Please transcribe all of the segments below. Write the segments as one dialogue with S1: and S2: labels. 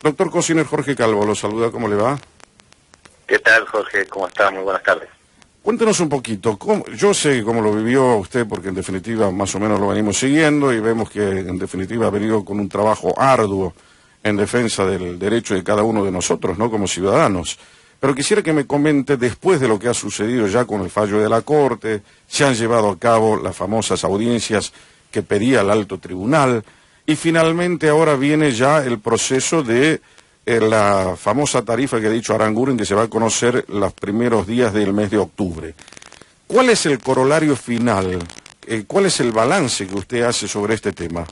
S1: Doctor Cosiner, Jorge Calvo, lo saluda, ¿cómo le va?
S2: ¿Qué tal, Jorge? ¿Cómo está? Muy buenas tardes.
S1: Cuéntenos un poquito, yo sé cómo lo vivió usted, porque en definitiva más o menos lo venimos siguiendo y vemos que en definitiva ha venido con un trabajo arduo en defensa del derecho de cada uno de nosotros, ¿no?, como ciudadanos. Pero quisiera que me comente, después de lo que ha sucedido ya con el fallo de la Corte, se han llevado a cabo las famosas audiencias que pedía el alto tribunal, y finalmente ahora viene ya el proceso de la famosa tarifa que ha dicho Aranguren, que se va a conocer los primeros días del mes de octubre. ¿Cuál es el corolario final? ¿Cuál es el balance que usted hace sobre este tema?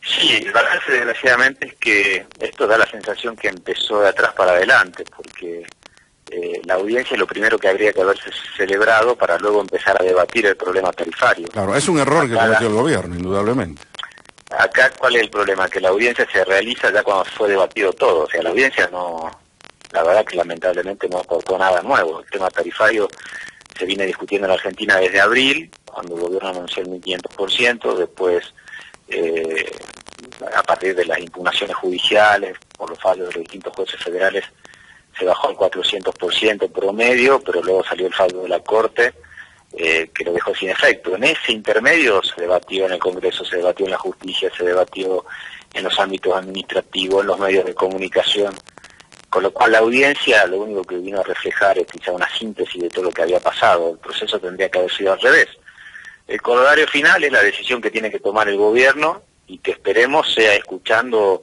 S2: Sí, el balance desgraciadamente es que esto da la sensación que empezó de atrás para adelante, porque la audiencia es lo primero que habría que haberse celebrado para luego empezar a debatir el problema tarifario.
S1: Claro, es un error que cometió el gobierno, indudablemente.
S2: Acá, ¿cuál es el problema? Que la audiencia se realiza ya cuando fue debatido todo. O sea, la audiencia no, la verdad que lamentablemente no aportó nada nuevo. El tema tarifario se viene discutiendo en Argentina desde abril, cuando el gobierno anunció el 1500%, después a partir de las impugnaciones judiciales, por los fallos de los distintos jueces federales, se bajó al 400% promedio, pero luego salió el fallo de la Corte, que lo dejó sin efecto. En ese intermedio se debatió en el Congreso, se debatió en la justicia, se debatió en los ámbitos administrativos, en los medios de comunicación, con lo cual la audiencia lo único que vino a reflejar es quizá una síntesis de todo lo que había pasado. El proceso tendría que haber sido al revés. El corolario final es la decisión que tiene que tomar el gobierno y que esperemos sea escuchando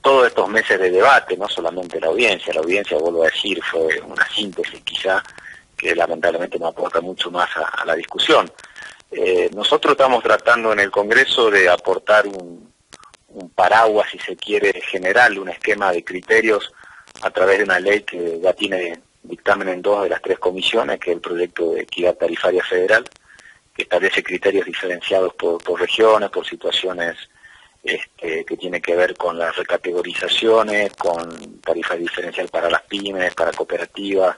S2: todos estos meses de debate, no solamente la audiencia. La audiencia, vuelvo a decir, fue una síntesis quizá que lamentablemente no aporta mucho más a la discusión. Nosotros estamos tratando en el Congreso de aportar un paraguas, si se quiere, general, un esquema de criterios a través de una ley que ya tiene dictamen en 2 de las 3 comisiones, que es el proyecto de equidad tarifaria federal, que establece criterios diferenciados por regiones, por situaciones que tiene que ver con las recategorizaciones, con tarifa diferencial para las pymes, para cooperativas,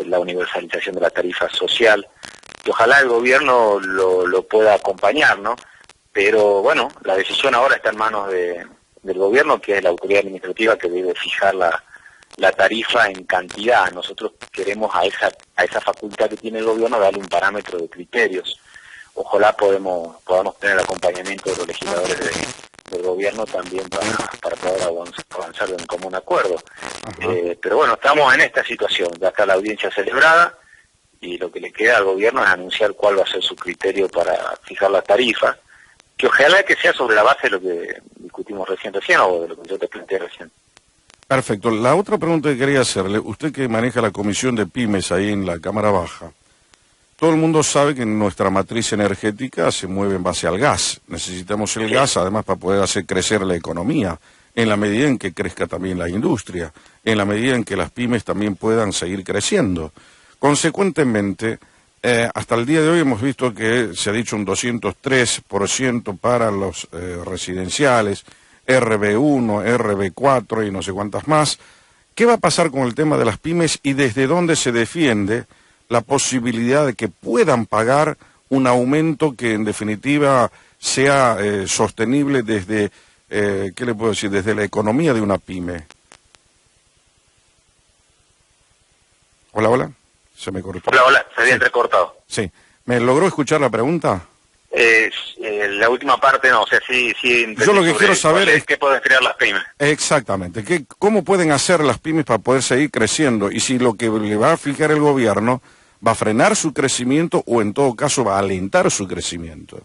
S2: la universalización de la tarifa social, que ojalá el gobierno lo pueda acompañar, ¿no? Pero bueno, la decisión ahora está en manos del gobierno, que es la autoridad administrativa que debe fijar la tarifa en cantidad. Nosotros queremos a esa facultad que tiene el gobierno darle un parámetro de criterios. Ojalá podamos tener el acompañamiento de los legisladores del gobierno también para poder avanzar en común acuerdo. Pero bueno, estamos en esta situación. Ya está la audiencia celebrada y lo que le queda al gobierno es anunciar cuál va a ser su criterio para fijar la tarifa, que ojalá que sea sobre la base de lo que discutimos recién o de lo que yo te planteé recién.
S1: Perfecto. La otra pregunta que quería hacerle, usted que maneja la comisión de pymes ahí en la Cámara Baja, todo el mundo sabe que nuestra matriz energética se mueve en base al gas. Necesitamos el gas, además, para poder hacer crecer la economía, en la medida en que crezca también la industria, en la medida en que las pymes también puedan seguir creciendo. Consecuentemente, hasta el día de hoy hemos visto que se ha dicho un 203% para los residenciales, RB1, RB4 y no sé cuántas más. ¿Qué va a pasar con el tema de las pymes y desde dónde se defiende la posibilidad de que puedan pagar un aumento que en definitiva sea sostenible desde, ¿qué le puedo decir?, desde la economía de una pyme? Hola, hola, se me cortó.
S2: Hola, se había entrecortado.
S1: Sí, ¿me logró escuchar la pregunta?
S2: La última parte no, o sea, sí.
S1: Yo lo que quiero saber es
S2: qué pueden crear las pymes.
S1: Exactamente, ¿cómo pueden hacer las pymes para poder seguir creciendo? Y si lo que le va a fijar el gobierno va a frenar su crecimiento o en todo caso va a alentar su crecimiento.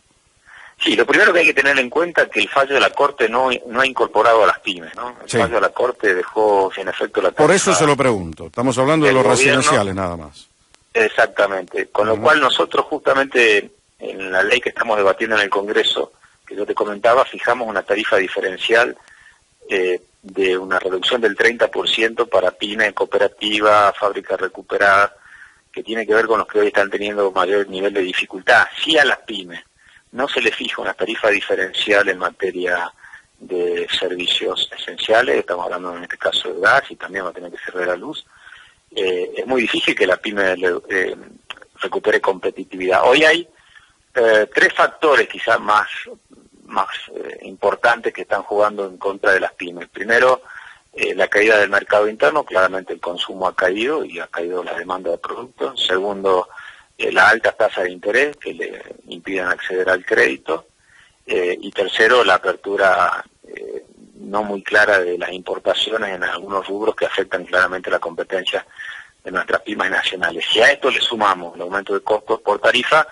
S2: Sí, lo primero que hay que tener en cuenta es que el fallo de la Corte no ha incorporado a las pymes, ¿no? El fallo de la Corte dejó sin efecto la tarifa.
S1: Por eso se lo pregunto, estamos hablando de los residenciales nada más. Exactamente,
S2: con lo cual nosotros justamente en la ley que estamos debatiendo en el Congreso, que yo te comentaba, fijamos una tarifa diferencial de una reducción del 30% para pymes, cooperativa, fábrica recuperada, que tiene que ver con los que hoy están teniendo mayor nivel de dificultad. Sí a las pymes, no se les fija una tarifa diferencial en materia de servicios esenciales, estamos hablando en este caso de gas y también va a tener que ser de la luz. Es muy difícil que la pyme recupere competitividad. Hoy hay 3 factores quizás más más importantes que están jugando en contra de las pymes. Primero, la caída del mercado interno, claramente el consumo ha caído y ha caído la demanda de productos. Segundo, la alta tasa de interés que le impiden acceder al crédito. Y tercero, la apertura no muy clara de las importaciones en algunos rubros que afectan claramente la competencia de nuestras pymes nacionales. Si a esto le sumamos el aumento de costos por tarifa,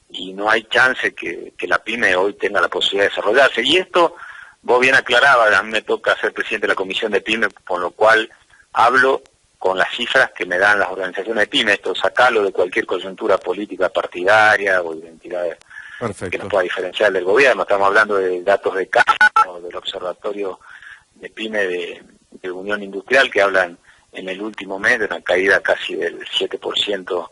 S2: y no hay chance que la pyme hoy tenga la posibilidad de desarrollarse. Y esto, vos bien aclarabas, a mí me toca ser presidente de la Comisión de Pyme, con lo cual hablo con las cifras que me dan las organizaciones de pyme, esto sacarlo de cualquier coyuntura política partidaria o identidad que nos pueda diferenciar del gobierno. Estamos hablando de datos de Cámara o del Observatorio de Pyme de Unión Industrial, que hablan en el último mes de una caída casi del 7%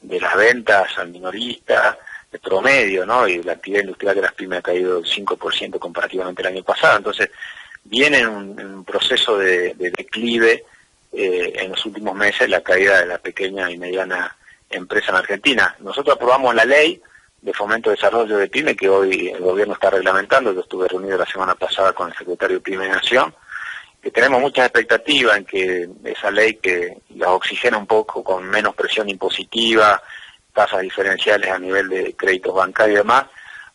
S2: de las ventas al minorista, de promedio, ¿no? Y la actividad industrial de las pymes ha caído 5% comparativamente al año pasado. Entonces, viene en un proceso de declive en los últimos meses la caída de la pequeña y mediana empresa en Argentina. Nosotros aprobamos la ley de fomento de desarrollo de pyme que hoy el gobierno está reglamentando. Yo estuve reunido la semana pasada con el secretario de Pyme de Nación, que tenemos muchas expectativas en que esa ley que la oxigena un poco con menos presión impositiva, tasas diferenciales a nivel de créditos bancarios y demás,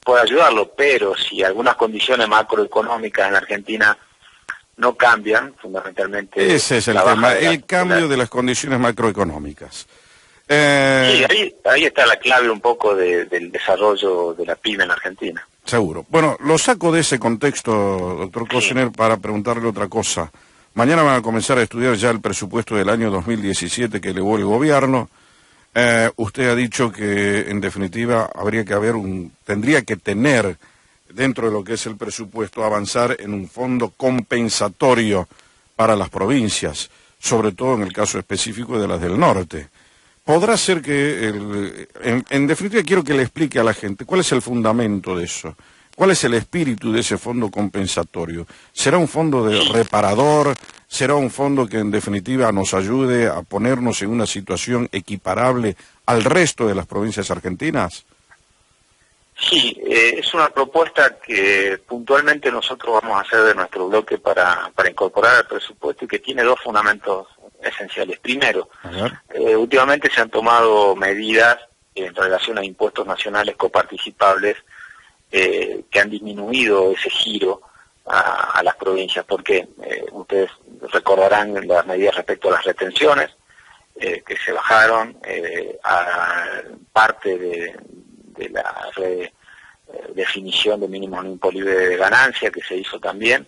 S2: puede ayudarlo, pero si algunas condiciones macroeconómicas en Argentina no cambian, fundamentalmente...
S1: Ese es el tema, el cambio de las condiciones macroeconómicas.
S2: Sí, ahí está la clave un poco del desarrollo de la pyme en Argentina.
S1: Seguro. Bueno, lo saco de ese contexto, doctor Kosener, para preguntarle otra cosa. Mañana van a comenzar a estudiar ya el presupuesto del año 2017 que elevó el gobierno. Usted ha dicho que, en definitiva, tendría que tener, dentro de lo que es el presupuesto, avanzar en un fondo compensatorio para las provincias, sobre todo en el caso específico de las del norte. ¿Podrá ser que, en definitiva, quiero que le explique a la gente cuál es el fundamento de eso? ¿Cuál es el espíritu de ese fondo compensatorio? ¿Será un fondo reparador? ¿Será un fondo que en definitiva nos ayude a ponernos en una situación equiparable al resto de las provincias argentinas?
S2: Sí, es una propuesta que puntualmente nosotros vamos a hacer de nuestro bloque para incorporar al presupuesto y que tiene dos fundamentos esenciales. Primero, últimamente se han tomado medidas en relación a impuestos nacionales coparticipables que han disminuido ese giro a las provincias, porque ustedes recordarán las medidas respecto a las retenciones que se bajaron, a parte de la definición de mínimos imponibles de ganancia que se hizo también.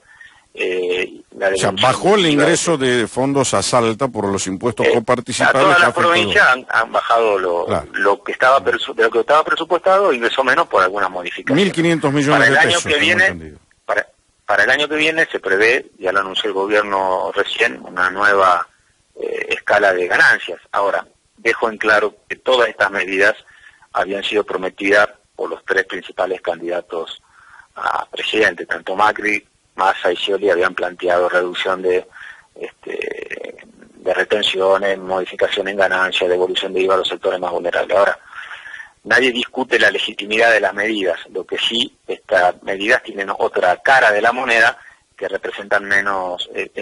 S1: O sea, bajó el ingreso de fondos a Salta por los impuestos coparticipables.
S2: Todas las provincias han bajado lo que estaba presupuestado, ingresó menos por algunas modificaciones.
S1: 1.500 millones de pesos.
S2: Para el año que viene se prevé, ya lo anunció el gobierno recién, una nueva escala de ganancias. Ahora, dejo en claro que todas estas medidas habían sido prometidas por los tres principales candidatos a presidente, tanto Macri, Massa y Scioli habían planteado reducción de retenciones, modificación en ganancias, devolución de IVA a los sectores más vulnerables. Ahora, nadie discute la legitimidad de las medidas, lo que sí, estas medidas tienen otra cara de la moneda, que representan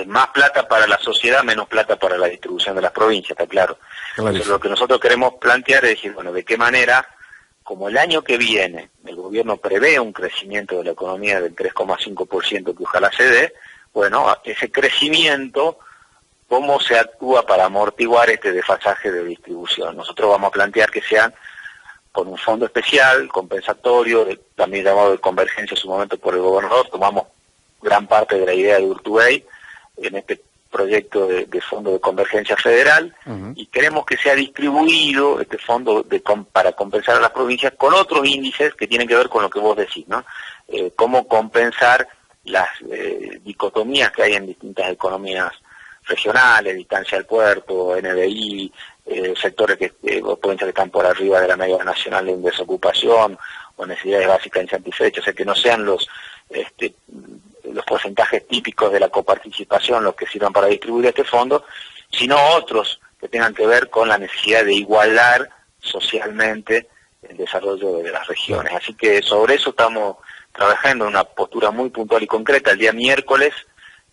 S2: más plata para la sociedad, menos plata para la distribución de las provincias, está claro. Entonces, lo que nosotros queremos plantear es decir, bueno, de qué manera, como el año que viene el gobierno prevé un crecimiento de la economía del 3,5% que ojalá se dé, bueno, ese crecimiento, ¿cómo se actúa para amortiguar este desfasaje de distribución? Nosotros vamos a plantear que sean con un fondo especial, compensatorio, también llamado de convergencia en su momento por el gobernador. Tomamos gran parte de la idea de Urtubey en este proyecto de fondo de convergencia federal, y queremos que sea distribuido este fondo para compensar a las provincias con otros índices que tienen que ver con lo que vos decís, ¿no? Cómo compensar las dicotomías que hay en distintas economías regionales, distancia al puerto, NBI, sectores provincias que están por arriba de la media nacional en desocupación o necesidades básicas insatisfechas, o sea, que no sean los porcentajes típicos de la coparticipación los que sirvan para distribuir este fondo, sino otros que tengan que ver con la necesidad de igualar socialmente el desarrollo de las regiones. Así que sobre eso estamos trabajando en una postura muy puntual y concreta. El día miércoles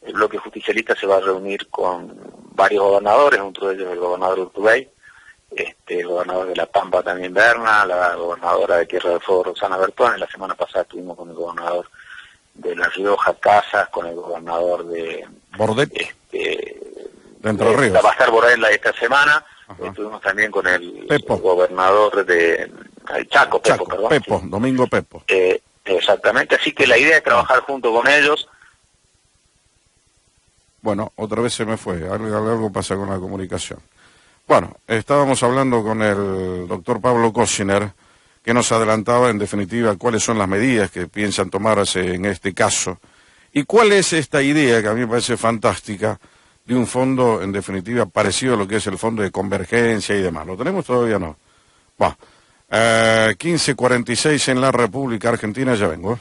S2: el bloque justicialista se va a reunir con varios gobernadores, entre de ellos el gobernador de Urtubey, el gobernador de La Pampa también Berna, la gobernadora de Tierra del Fuego Roxana Bertone. La semana pasada estuvimos con el gobernador de La Rioja Casas, con el gobernador de
S1: Bordet, de Entre Ríos.
S2: Va a estar Bordet esta semana. Estuvimos también con el gobernador de Chaco, perdón.
S1: Pepo, sí. Domingo Pepo.
S2: Exactamente, así que la idea es trabajar junto con ellos.
S1: Bueno, otra vez se me fue, algo pasa con la comunicación. Bueno, estábamos hablando con el doctor Pablo Cosiner, que nos adelantaba en definitiva cuáles son las medidas que piensan tomarse en este caso, y cuál es esta idea que a mí me parece fantástica, de un fondo en definitiva parecido a lo que es el fondo de convergencia y demás. ¿Lo tenemos todavía no? Bueno, 15:46 en la República Argentina, ya vengo.